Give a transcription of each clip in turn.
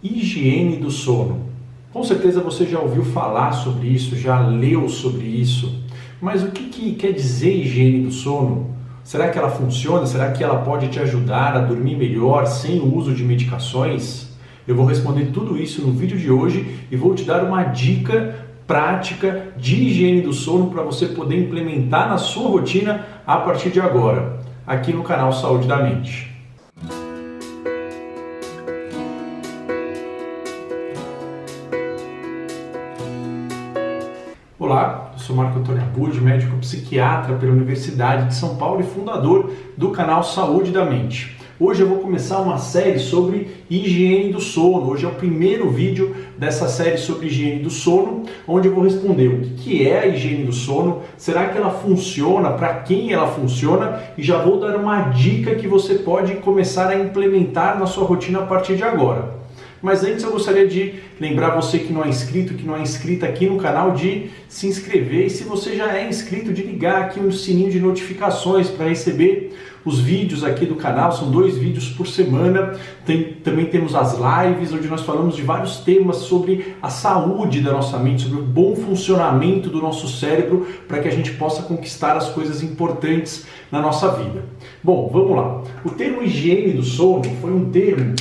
Higiene do sono. Com certeza você já ouviu falar sobre isso, já leu sobre isso, mas o que quer dizer higiene do sono? Será que ela funciona? Será que ela pode te ajudar a dormir melhor sem o uso de medicações? Eu vou responder tudo isso no vídeo de hoje e vou te dar uma dica prática de higiene do sono para você poder implementar na sua rotina a partir de agora, aqui no canal Saúde da Mente. Olá, eu sou Marco Antônio Abud, médico psiquiatra pela Universidade de São Paulo e fundador do canal Saúde da Mente. Hoje eu vou começar uma série sobre higiene do sono. Hoje é o primeiro vídeo dessa série sobre higiene do sono, onde eu vou responder o que é a higiene do sono, será que ela funciona, para quem ela funciona, e já vou dar uma dica que você pode começar a implementar na sua rotina a partir de agora. Mas antes eu gostaria de lembrar você que não é inscrito, que não é inscrita aqui no canal, de se inscrever, e se você já é inscrito, de ligar aqui no sininho de notificações para receber os vídeos aqui do canal. São 2 vídeos por semana. Também temos as lives, onde nós falamos de vários temas sobre a saúde da nossa mente, sobre o bom funcionamento do nosso cérebro, para que a gente possa conquistar as coisas importantes na nossa vida. Bom, vamos lá. O termo higiene do sono foi um termo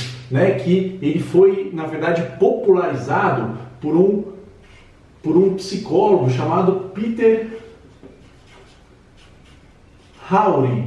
que ele foi, na verdade, popularizado por um psicólogo chamado Peter Hawley,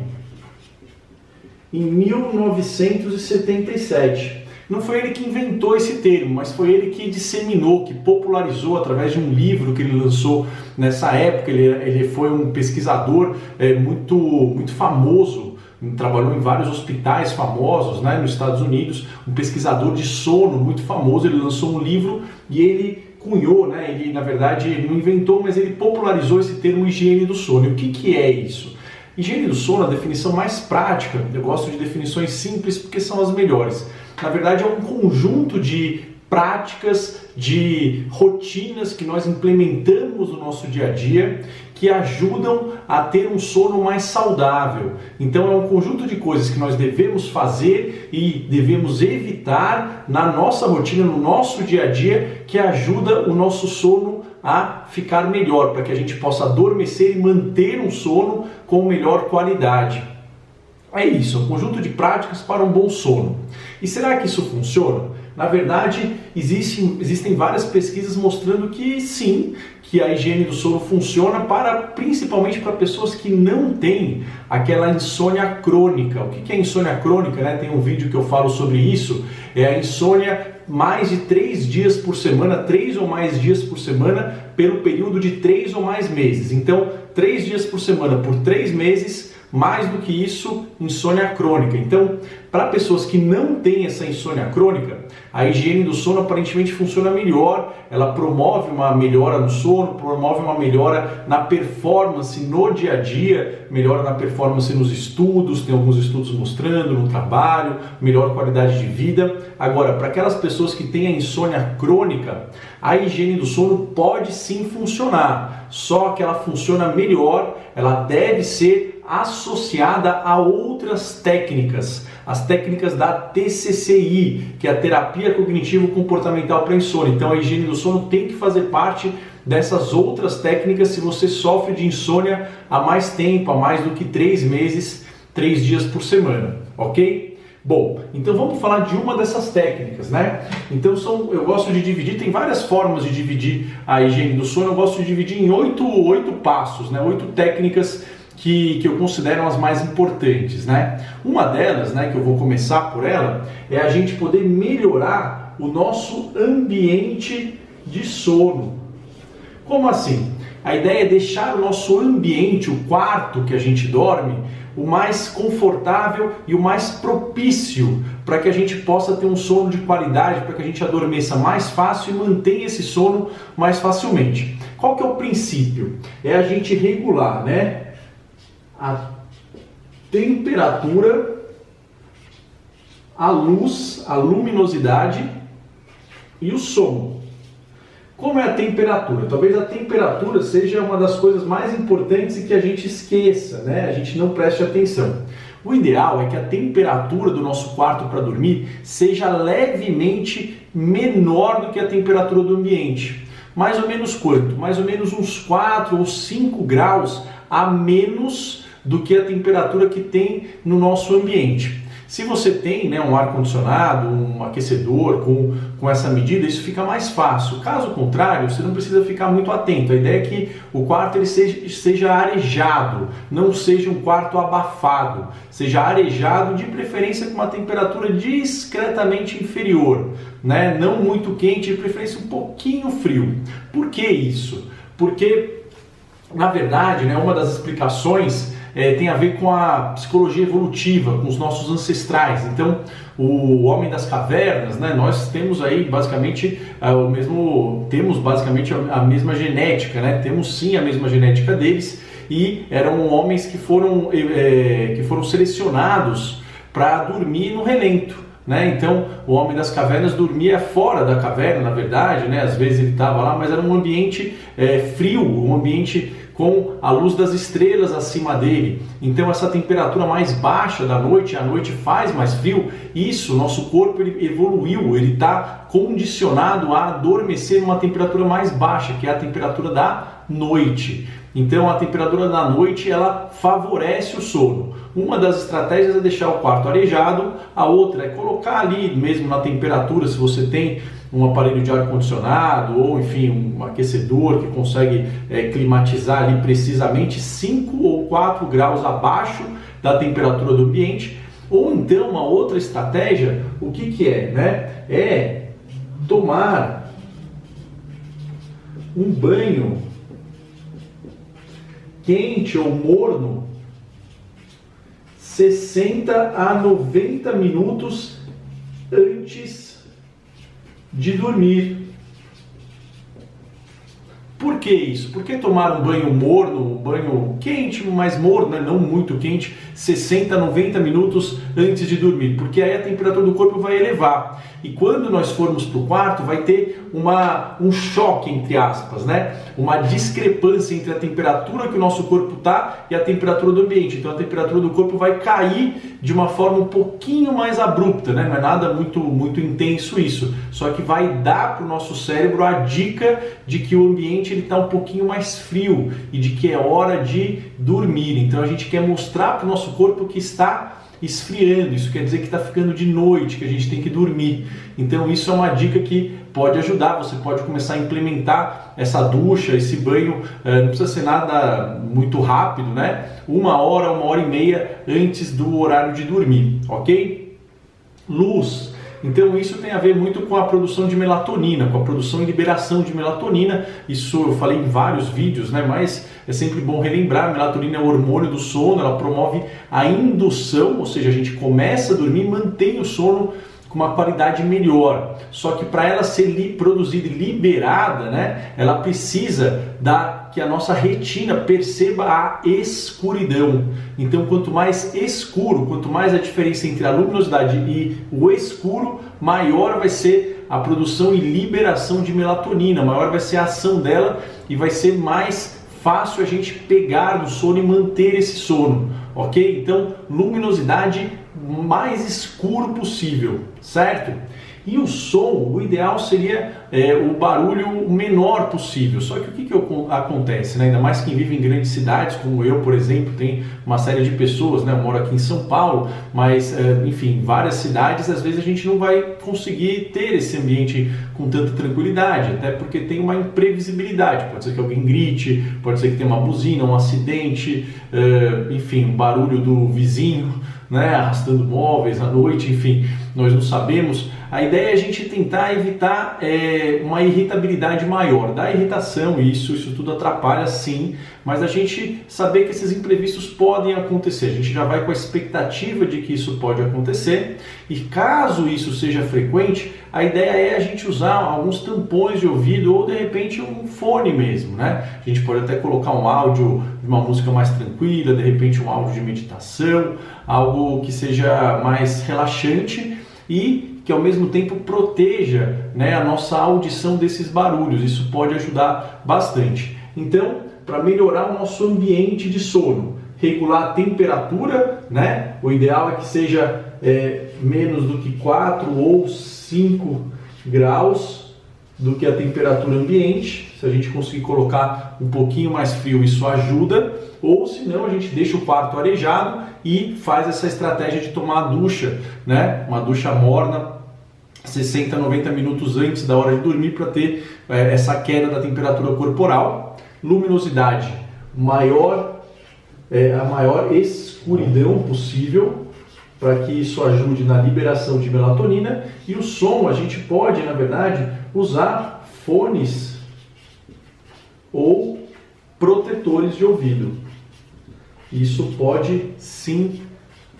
em 1977. Não foi ele que inventou esse termo, mas foi ele que disseminou, que popularizou através de um livro que ele lançou nessa época. Ele foi um pesquisador muito famoso, trabalhou em vários hospitais famosos, nos Estados Unidos, um pesquisador de sono muito famoso. Ele lançou um livro e ele cunhou, ele, na verdade, ele não inventou, mas ele popularizou esse termo higiene do sono. E o que é isso? Higiene do sono, a definição mais prática, eu gosto de definições simples porque são as melhores. Na verdade, é um conjunto de práticas, de rotinas que nós implementamos no nosso dia a dia, que ajudam a ter um sono mais saudável. Então é um conjunto de coisas que nós devemos fazer e devemos evitar na nossa rotina, no nosso dia a dia, que ajuda o nosso sono a ficar melhor, para que a gente possa adormecer e manter um sono com melhor qualidade. É isso, um conjunto de práticas para um bom sono. E será que isso funciona? Na verdade, existem várias pesquisas mostrando que sim, que a higiene do sono funciona principalmente para pessoas que não têm aquela insônia crônica. O que é insônia crônica? Tem um vídeo que eu falo sobre isso. É a insônia mais de 3 dias por semana, 3 ou mais dias por semana, pelo período de 3 ou mais meses. Então, 3 dias por semana por 3 meses, mais do que isso, insônia crônica. Então, para pessoas que não têm essa insônia crônica, a higiene do sono aparentemente funciona melhor. Ela promove uma melhora no sono, promove uma melhora na performance no dia a dia, melhora na performance nos estudos, tem alguns estudos mostrando, no trabalho, melhor qualidade de vida. Agora, para aquelas pessoas que têm a insônia crônica, a higiene do sono pode sim funcionar, só que ela funciona melhor, ela deve ser associada a outras técnicas, as técnicas da TCCI, que é a terapia cognitivo-comportamental para insônia. Então a higiene do sono tem que fazer parte dessas outras técnicas se você sofre de insônia há mais tempo, há mais do que 3 meses, 3 dias por semana, ok? Bom, então vamos falar de uma dessas técnicas, Então eu gosto de dividir, tem várias formas de dividir a higiene do sono. Eu gosto de dividir em 8 passos, 8 técnicas que eu considero as mais importantes, Uma delas, que eu vou começar por ela, é a gente poder melhorar o nosso ambiente de sono. Como assim? A ideia é deixar o nosso ambiente, o quarto que a gente dorme, o mais confortável e o mais propício para que a gente possa ter um sono de qualidade, para que a gente adormeça mais fácil e mantenha esse sono mais facilmente. Qual que é o princípio? É a gente regular, a temperatura, a luz, a luminosidade e o som. Como é a temperatura? Talvez a temperatura seja uma das coisas mais importantes e que a gente esqueça, a gente não preste atenção. O ideal é que a temperatura do nosso quarto para dormir seja levemente menor do que a temperatura do ambiente. Mais ou menos quanto? Mais ou menos uns 4 ou 5 graus a menos do que a temperatura que tem no nosso ambiente. Se você tem, né, um ar-condicionado, um aquecedor com essa medida, isso fica mais fácil. Caso contrário, você não precisa ficar muito atento. A ideia é que o quarto ele seja arejado, não seja um quarto abafado. Seja arejado, de preferência com uma temperatura discretamente inferior, né? Não muito quente, de preferência um pouquinho frio. Por que isso? Porque, na verdade, né, uma das explicações tem a ver com a psicologia evolutiva, com os nossos ancestrais. Então, o homem das cavernas, né, nós temos aí basicamente temos basicamente a mesma genética, né? Temos sim a mesma genética deles, e eram homens que foram selecionados para dormir no relento, né? Então, o homem das cavernas dormia fora da caverna, na verdade, né? Às vezes ele estava lá, mas era um ambiente frio, um ambiente com a luz das estrelas acima dele. Então essa temperatura mais baixa da noite, a noite faz mais frio, isso, nosso corpo ele evoluiu, ele está condicionado a adormecer numa temperatura mais baixa, que é a temperatura da noite. Então a temperatura da noite ela favorece o sono. Uma das estratégias é deixar o quarto arejado, a outra é colocar ali mesmo na temperatura, se você tem um aparelho de ar-condicionado ou enfim um aquecedor que consegue climatizar ali precisamente 5 ou 4 graus abaixo da temperatura do ambiente. Ou então uma outra estratégia, o que é, né? É tomar um banho quente ou morno 60 a 90 minutos antes de dormir. Por que isso? Por que tomar um banho morno, um banho quente, mas morno, né? Não muito quente, 60 a 90 minutos antes de dormir? Porque aí a temperatura do corpo vai elevar. E quando nós formos para o quarto, vai ter um choque, entre aspas, né? Uma discrepância entre a temperatura que o nosso corpo está e a temperatura do ambiente. Então a temperatura do corpo vai cair de uma forma um pouquinho mais abrupta, né? Não é nada muito intenso isso. Só que vai dar para o nosso cérebro a dica de que o ambiente está um pouquinho mais frio e de que é hora de dormir. Então a gente quer mostrar para o nosso corpo que está esfriando, isso quer dizer que está ficando de noite, que a gente tem que dormir. Então isso é uma dica que pode ajudar, você pode começar a implementar essa ducha, esse banho, não precisa ser nada muito rápido, né? 1 hora, 1h30 antes do horário de dormir, ok? Luz. Então isso tem a ver muito com a produção de melatonina, com a produção e liberação de melatonina. Isso eu falei em vários vídeos, né? Mas é sempre bom relembrar, a melatonina é o hormônio do sono, ela promove a indução, ou seja, a gente começa a dormir e mantém o sono com uma qualidade melhor. Só que para ela ser produzida e liberada, né, ela precisa que a nossa retina perceba a escuridão. Então, quanto mais escuro, quanto mais a diferença entre a luminosidade e o escuro, maior vai ser a produção e liberação de melatonina, maior vai ser a ação dela e vai ser mais fácil a gente pegar no sono e manter esse sono, ok? Então, luminosidade mais escuro possível, certo? E o som, o ideal seria o barulho menor possível. Só que o que acontece, né? Ainda mais quem vive em grandes cidades, como eu, por exemplo, tem uma série de pessoas, né? Eu moro aqui em São Paulo, mas, enfim, várias cidades, às vezes a gente não vai conseguir ter esse ambiente com tanta tranquilidade, até porque tem uma imprevisibilidade. Pode ser que alguém grite, pode ser que tenha uma buzina, um acidente, enfim, um barulho do vizinho, né, arrastando móveis à noite, enfim, nós não sabemos. A ideia é a gente tentar evitar uma irritabilidade maior. Da irritação, isso tudo atrapalha sim, mas a gente saber que esses imprevistos podem acontecer. A gente já vai com a expectativa de que isso pode acontecer, e caso isso seja frequente, a ideia é a gente usar alguns tampões de ouvido ou de repente um fone mesmo, né? A gente pode até colocar um áudio de uma música mais tranquila, de repente um áudio de meditação, algo que seja mais relaxante e que ao mesmo tempo proteja, né, a nossa audição desses barulhos. Isso pode ajudar bastante. Então, para melhorar o nosso ambiente de sono, regular a temperatura, né, O ideal é que seja menos do que 4 ou 5 graus do que a temperatura ambiente. Se a gente conseguir colocar um pouquinho mais frio, isso ajuda. Ou se não, a gente deixa o quarto arejado e faz essa estratégia de tomar a ducha, né? Uma ducha morna, 60 a 90 minutos antes da hora de dormir, para ter essa queda da temperatura corporal. Luminosidade, a maior escuridão possível, para que isso ajude na liberação de melatonina. E o som, a gente pode, na verdade, usar fones ou protetores de ouvido. Isso pode sim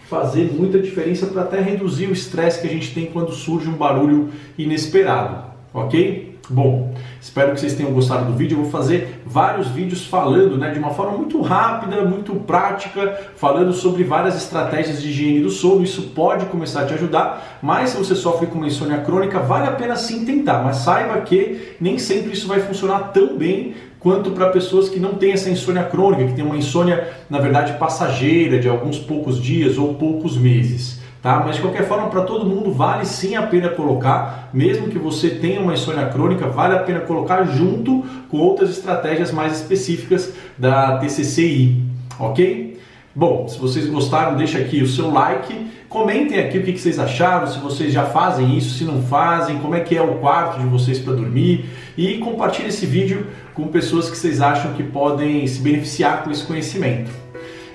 fazer muita diferença para até reduzir o estresse que a gente tem quando surge um barulho inesperado, ok? Bom, espero que vocês tenham gostado do vídeo. Eu vou fazer vários vídeos falando, de uma forma muito rápida, muito prática, falando sobre várias estratégias de higiene do sono. Isso pode começar a te ajudar, mas se você sofre com uma insônia crônica, vale a pena sim tentar, mas saiba que nem sempre isso vai funcionar tão bem quanto para pessoas que não têm essa insônia crônica, que tem uma insônia, na verdade, passageira, de alguns poucos dias ou poucos meses. Tá? Mas de qualquer forma, para todo mundo vale sim a pena colocar, mesmo que você tenha uma insônia crônica, vale a pena colocar junto com outras estratégias mais específicas da TCCI, ok? Bom, se vocês gostaram, deixa aqui o seu like, comentem aqui o que vocês acharam, se vocês já fazem isso, se não fazem, como é que é o quarto de vocês para dormir, e compartilhe esse vídeo com pessoas que vocês acham que podem se beneficiar com esse conhecimento.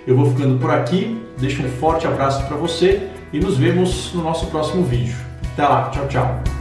Eu vou ficando por aqui, deixo um forte abraço para você e nos vemos no nosso próximo vídeo. Até lá, tchau, tchau!